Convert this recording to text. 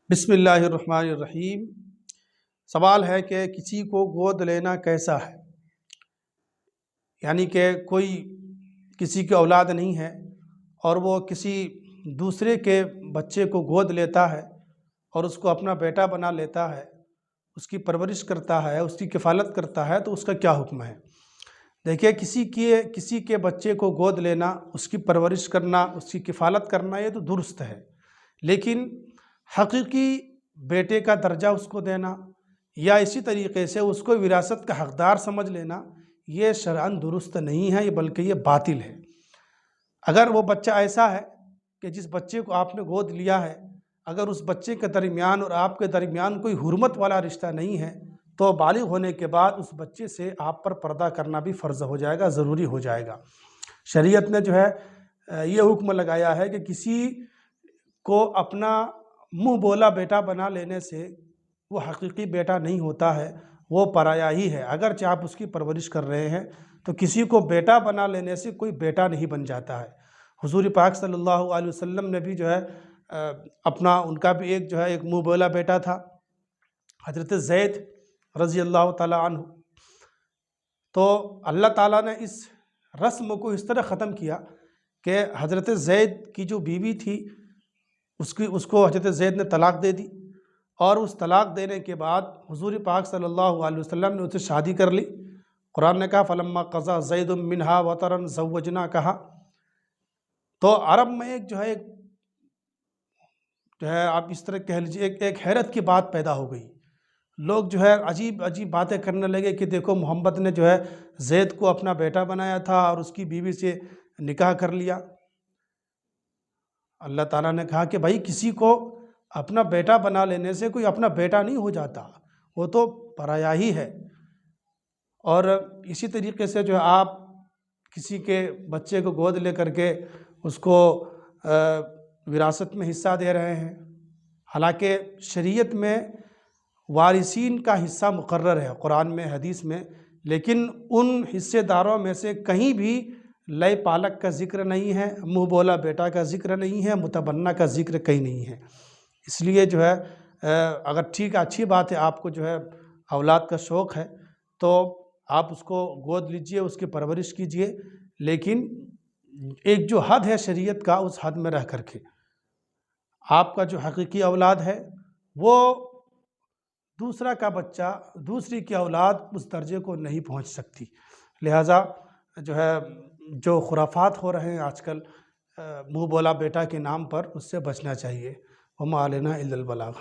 بسم اللہ الرحمن الرحیم۔ سوال ہے کہ کسی کو گود لینا کیسا ہے؟ یعنی کہ کوئی کسی کی اولاد نہیں ہے اور وہ کسی دوسرے کے بچے کو گود لیتا ہے اور اس کو اپنا بیٹا بنا لیتا ہے، اس کی پرورش کرتا ہے، اس کی کفالت کرتا ہے، تو اس کا کیا حکم ہے؟ دیکھیے، کسی کے بچے کو گود لینا، اس کی پرورش کرنا، اس کی کفالت کرنا، یہ تو درست ہے، لیکن حقیقی بیٹے کا درجہ اس کو دینا یا اسی طریقے سے اس کو وراثت کا حقدار سمجھ لینا، یہ شرعاً درست نہیں ہے، بلکہ یہ باطل ہے۔ اگر وہ بچہ ایسا ہے کہ جس بچے کو آپ نے گود لیا ہے، اگر اس بچے کے درمیان اور آپ کے درمیان کوئی حرمت والا رشتہ نہیں ہے، تو بالغ ہونے کے بعد اس بچے سے آپ پر پردہ کرنا بھی فرض ہو جائے گا، ضروری ہو جائے گا۔ شریعت نے یہ حکم لگایا ہے کہ کسی کو اپنا منہ بولا بیٹا بنا لینے سے وہ حقیقی بیٹا نہیں ہوتا ہے، وہ پرایا ہی ہے۔ اگرچہ آپ اس کی پرورش کر رہے ہیں تو کسی کو بیٹا بنا لینے سے کوئی بیٹا نہیں بن جاتا ہے۔ حضور پاک صلی اللہ علیہ وسلم نے بھی ان کا بھی ایک منہ بولا بیٹا تھا، حضرت زید رضی اللہ تعالیٰ عنہ۔ تو اللہ تعالیٰ نے اس رسم کو اس طرح ختم کیا کہ حضرت زید کی جو بیوی تھی، اس کو حضرت زید نے طلاق دے دی، اور اس طلاق دینے کے بعد حضور پاک صلی اللہ علیہ وسلم نے اسے شادی کر لی۔ قرآن نے کہا فَلَمَّا قَضَى زَيْدٌ مِّنْهَا وَطَرًا زَوَّجْنَاكَهَا۔ تو عرب میں آپ اس طرح کہہ لیجیے ایک حیرت کی بات پیدا ہو گئی۔ لوگ عجیب عجیب باتیں کرنے لگے کہ دیکھو، محمد نے زید کو اپنا بیٹا بنایا تھا اور اس کی بیوی سے نکاح کر لیا۔ اللہ تعالیٰ نے کہا کہ بھائی، کسی کو اپنا بیٹا بنا لینے سے کوئی اپنا بیٹا نہیں ہو جاتا، وہ تو پرایا ہی ہے۔ اور اسی طریقے سے آپ کسی کے بچے کو گود لے کر کے اس کو وراثت میں حصہ دے رہے ہیں، حالانکہ شریعت میں وارثین کا حصہ مقرر ہے قرآن میں، حدیث میں، لیکن ان حصے داروں میں سے کہیں بھی لے پالک کا ذکر نہیں ہے، منہ بولا بیٹا کا ذکر نہیں ہے، متبنہ کا ذکر کہیں نہیں ہے۔ اس لیے اگر اچھی بات ہے، آپ کو اولاد کا شوق ہے تو آپ اس کو گود لیجئے، اس کی پرورش کیجئے، لیکن ایک جو حد ہے شریعت کا، اس حد میں رہ کر کے۔ آپ کا جو حقیقی اولاد ہے وہ دوسرا کا بچہ، دوسری کی اولاد اس درجے کو نہیں پہنچ سکتی، لہٰذا جو خرافات ہو رہے ہیں آج کل منہ بولا بیٹا کے نام پر، اس سے بچنا چاہیے۔ وما علینا الا البلاغ۔